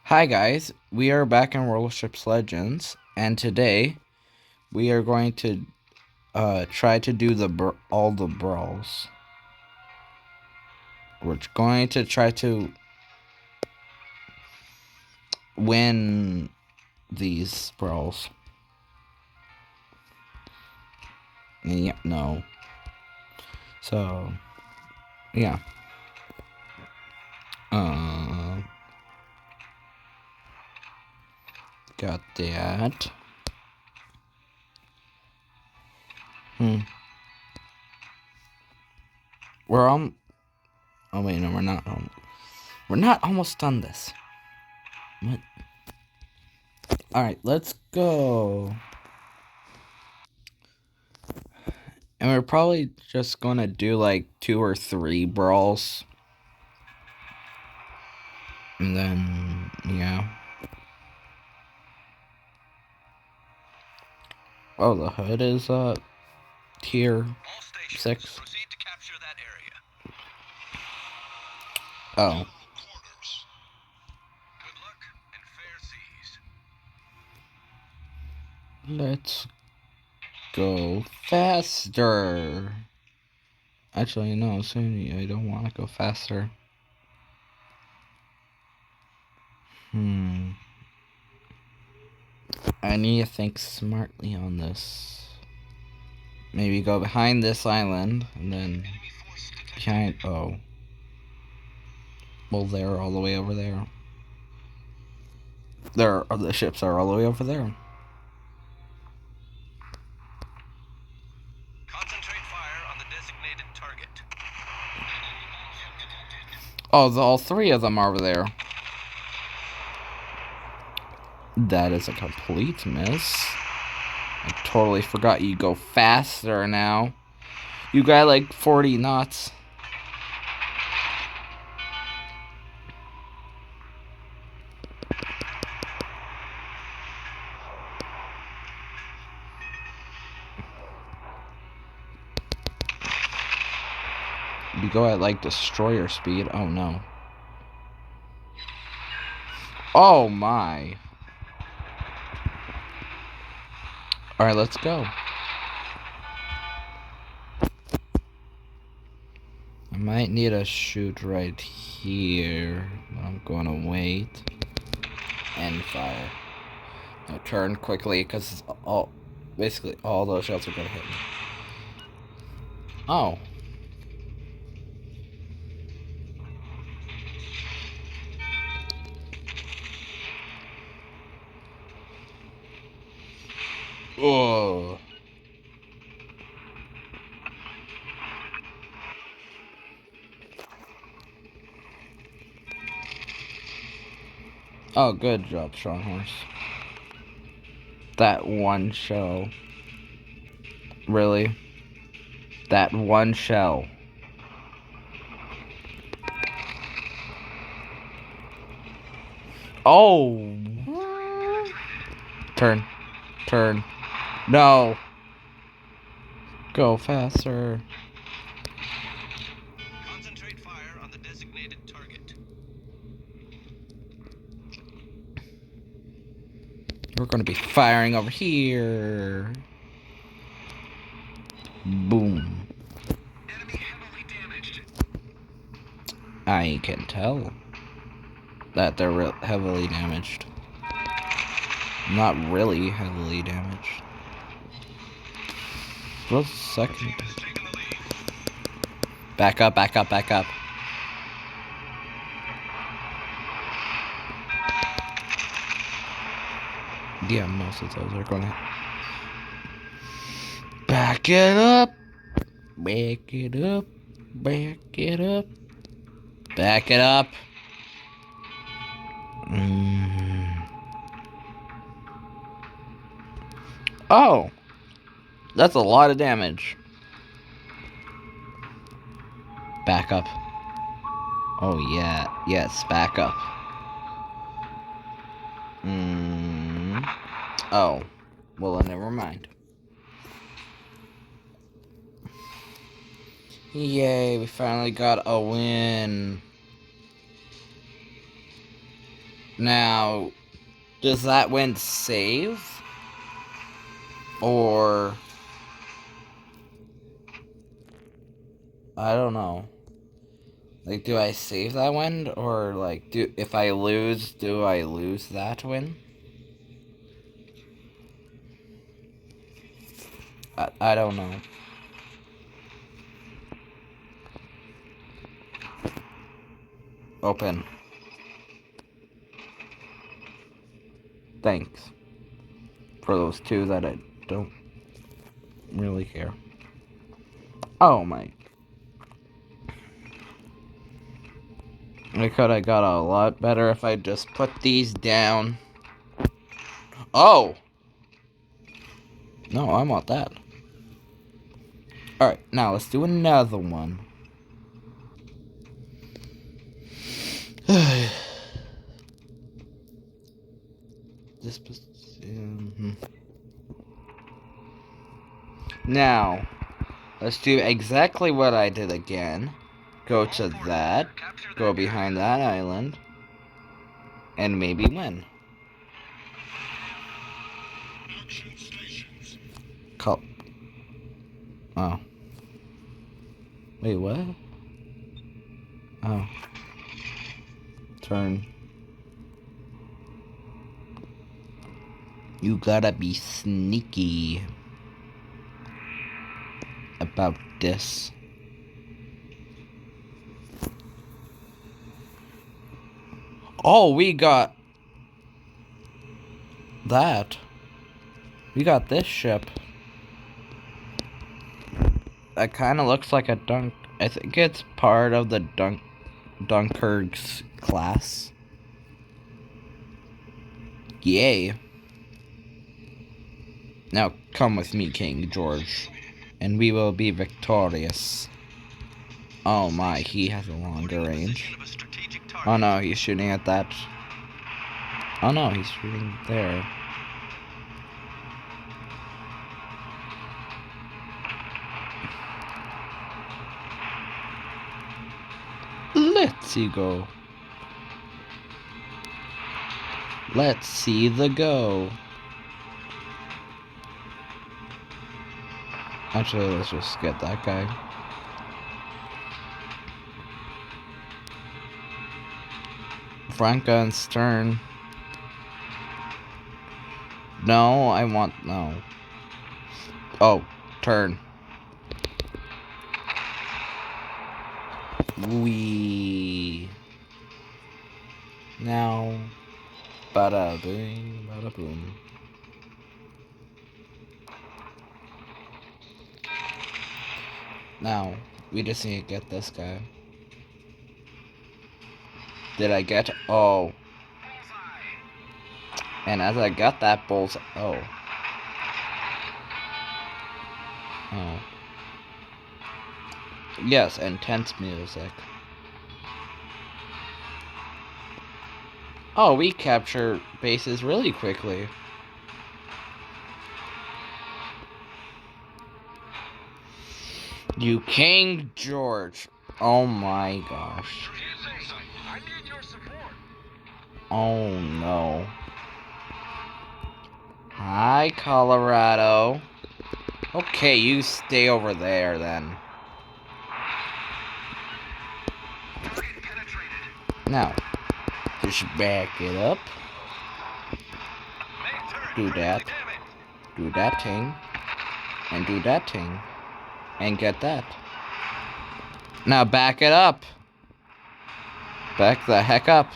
Hi guys, we are back in Warships Legends, and today we are going to try to do all the brawls. We're going to try to win these brawls. Yeah, no. So, yeah. Uh, got that. Hmm. We're on. Oh wait, no, we're not. We're not almost done this. What? All right, let's go. And we're probably just gonna do like 2 or 3 brawls. And then, yeah. Oh, the hood is tier 6. Proceed to capture that area. Oh. Good luck and fair seas. Let's go faster. Actually, no, soon I don't want to go faster. I need to think smartly on this. Maybe go behind this island and then behind. Oh. Well, they're all the way over there. The ships are all the way over there. Concentrate fire on the designated target. Oh, all 3 of them are over there. That is a complete miss. I totally forgot you go faster now. You got like 40 knots. You go at like destroyer speed. Oh no. Oh my. Alright, let's go. I might need a shoot right here. I'm gonna wait. And fire. Now turn quickly because basically all those shots are gonna hit me. Oh. Oh. Oh, good job, Strong Horse. That one shell. Really? That one shell. Oh! Turn. Turn. No! Go faster. Concentrate fire on the designated target. We're gonna be firing over here. Boom. Enemy heavily damaged. I can tell that they're heavily damaged. Not really heavily damaged. Just a second. Back up, back up, back up. Yeah, most of those are gonna back it up. Back it up. Back it up. Back it up. Oh, that's a lot of damage. Back up. Oh yeah, yes, back up. Oh, well, never mind. Yay, we finally got a win. Now, does that win save? Or... I don't know. Like, do I save that win? Or, like, if I lose, do I lose that win? I don't know. Open. Thanks. For those two that I don't really care. Oh my. I could have got a lot better if I just put these down. Oh! No, I want that. Alright, now let's do another one. This position. Now, let's do exactly what I did again. Go to that, go behind that island, and maybe win. Call. Oh. Wait, what? Oh. Turn. You gotta be sneaky about this. Oh, we got that. We got this ship. That kind of looks like a dunk. I think it's part of the Dunkirk's class. Yay. Now come with me, King George, and we will be victorious. Oh my, he has a longer range. Oh no, he's shooting at that. Oh no, he's shooting there. Let's see go. Let's see the go. Actually, let's just get that guy. Franca and Stern. No, I want no. Oh, turn. We now. Bada bing, bada boom. Now, we just need to get this guy. Did I get? Oh. And as I got that bull's. Oh. Oh. Yes, intense music. Oh, we capture bases really quickly. You King George. Oh my gosh. Oh no. Hi, Colorado. Okay, you stay over there then. Now, just back it up. Do that. Do that thing. And do that thing. And get that. Now back it up. Back the heck up.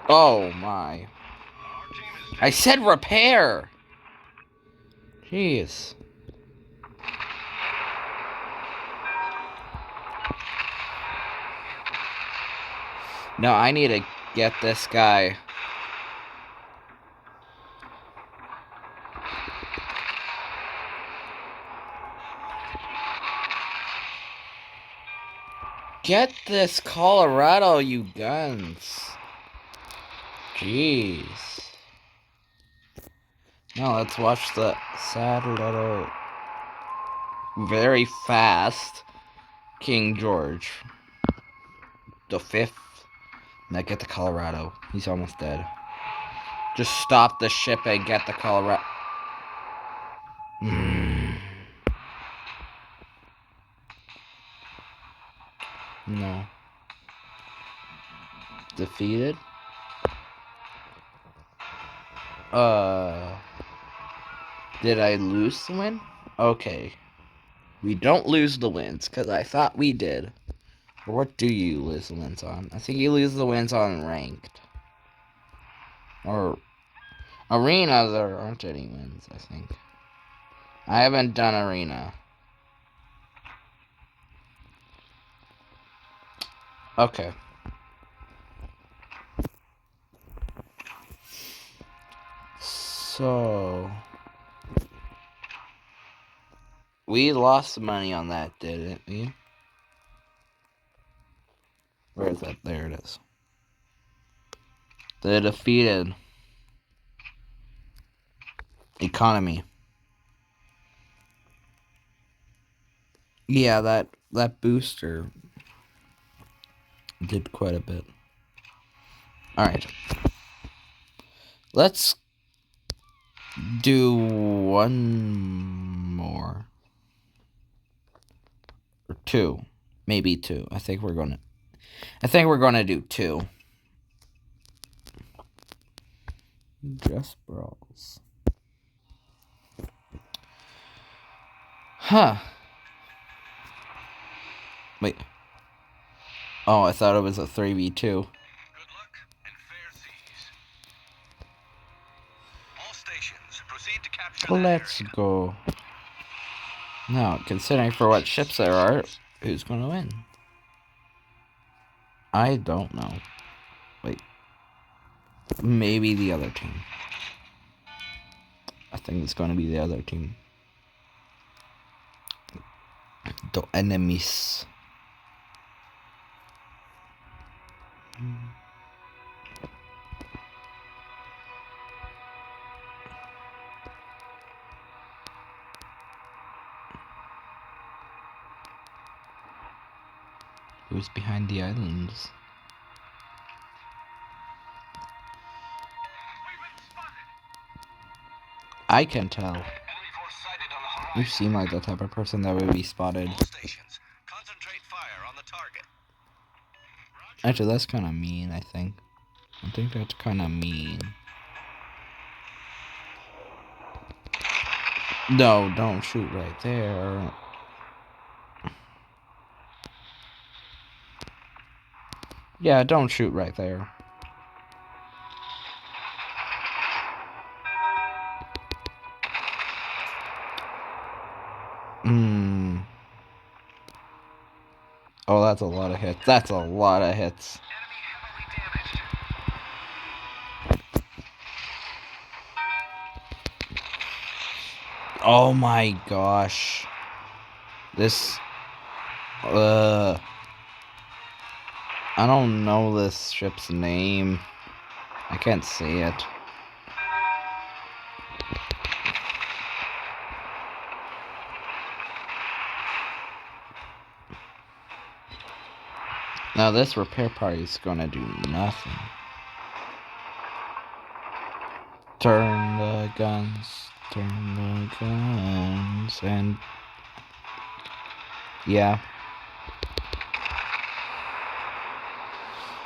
Oh my. I said repair. Jeez. No, I need to get this guy. Get this Colorado, you guns. Jeez. Now let's watch the sad little, very fast King George the Fifth. Now get the Colorado. He's almost dead. Just stop the ship and get the Colorado. No. Defeated? Did I lose the win? Okay. We don't lose the wins, because I thought we did. Or what do you lose the wins on? I think you lose the wins on ranked. Or arena, there aren't any wins, I think. I haven't done arena. Okay. So we lost money on that, didn't we? Where is that? There it is. The defeated economy. Yeah, that booster did quite a bit. Alright. Let's do one more. Or two. Maybe two. I think we're gonna do two. Just brawls. Huh. Wait. Oh, I thought it was a 3v2. Good luck and fair seas. All stations, proceed to capture that Let's area. go. Now, considering for what ships there are, who's gonna win? I don't know. Wait. Maybe the other team. I think it's gonna be the other team. The enemies. Who's behind the islands? I can tell. Enemy force sighted on the horizon. You seem like the type of person that would be spotted. All stations, concentrate fire on the target. Actually, that's kind of mean, I think. I think that's kind of mean. No, don't shoot right there. Yeah, don't shoot right there. Oh, that's a lot of hits. That's a lot of hits. Enemy heavily damaged. Oh my gosh. This... I don't know this ship's name. I can't see it. Now this repair party is gonna do nothing. Turn the guns, and yeah.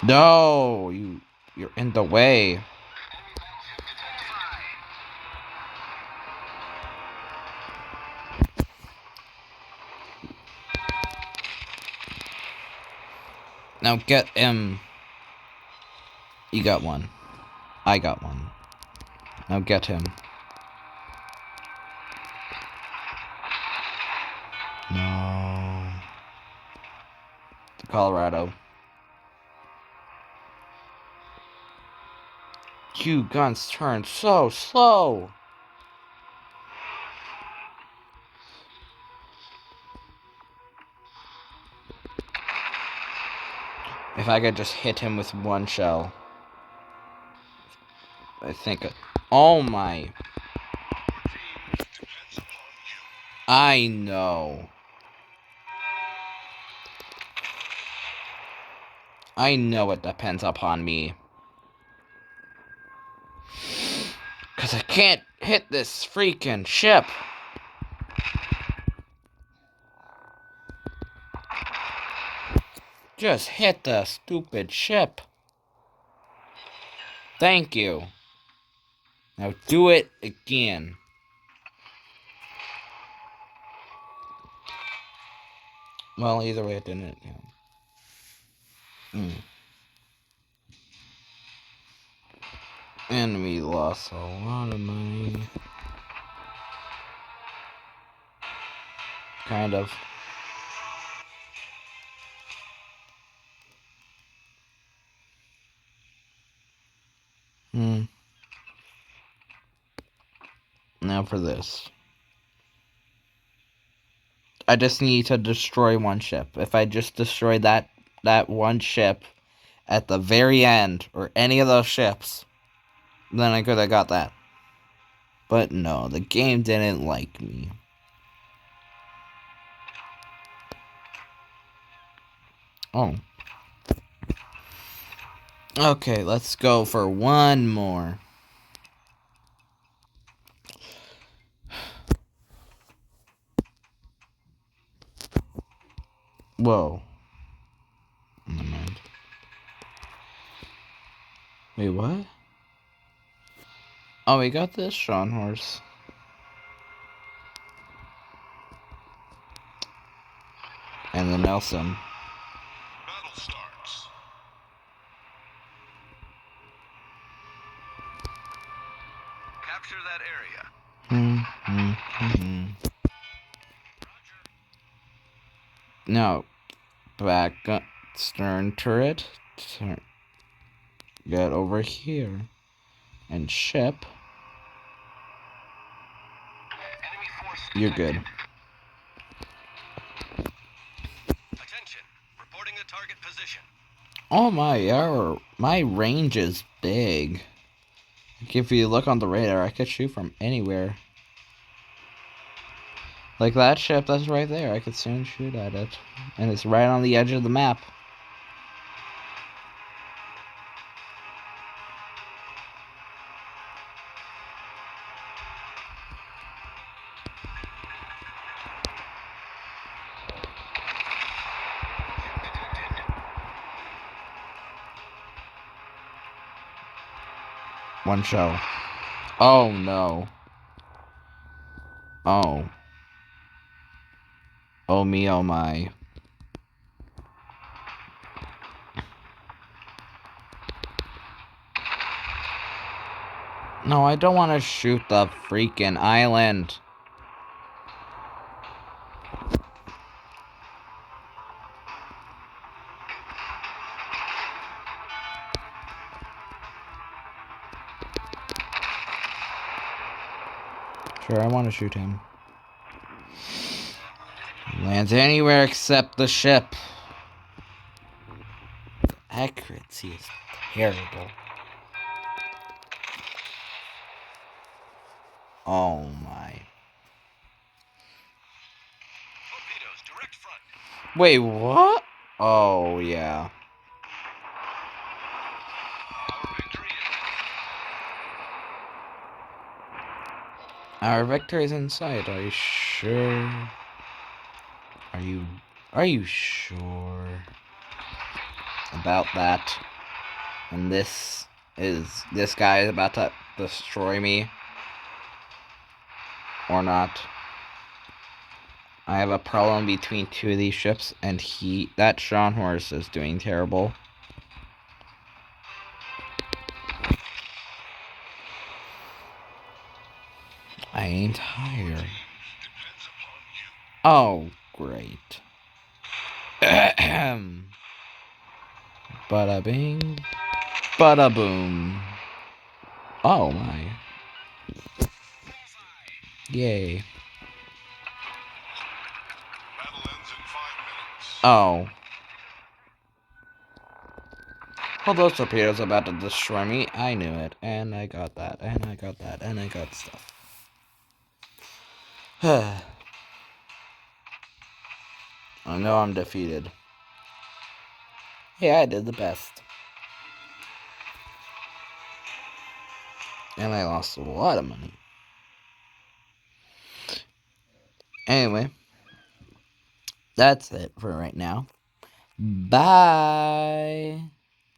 No, you're in the way. Now get him. You got one. I got one. Now get him. No. Colorado. You guns turn so slow. If I could just hit him with one shell. I think... Oh my... I know. I know it depends upon me. Because I can't hit this freaking ship. Just hit the stupid ship. Thank you. Now do it again. Well, either way it didn't. And we lost a lot of money. Kind of. Now for this. I just need to destroy one ship. If I just destroy that one ship at the very end, or any of those ships, then I could have got that. But no, the game didn't like me. Oh. Okay, let's go for one more. Whoa. Never mind. Wait, what? Oh, we got this Sean horse. And the Nelson. Battle starts. Capture that area. Now, back up, stern turret. Get over here. And ship. Enemy force You're detected. good. Attention. Reporting the target position. Oh my range is big. Like if you look on the radar, I could shoot from anywhere. Like that ship that's right there, I could soon shoot at it. And it's right on the edge of the map. One shell. Oh no. Oh. Oh me, oh my. No, I don't want to shoot the freaking island. Sure, I want to shoot him. Lands anywhere except the ship. Accuracy is terrible. Oh my. Torpedoes, direct front. Wait, what? Oh yeah. Our victory is Our victory is in sight. Are you sure? Are you sure about that? And this guy is about to destroy me or not? I have a problem between two of these ships, and that Sean horse is doing terrible. I ain't hired. Oh, great. Bada bing, bada boom. Oh my. Yay. battle ends in 5 minutes. Oh. Well, those torpedoes about to destroy me. I knew it. And I got that. And I got that. And I got stuff. I know I'm defeated. Yeah, I did the best. And I lost a lot of money. Anyway, that's it for right now. Bye.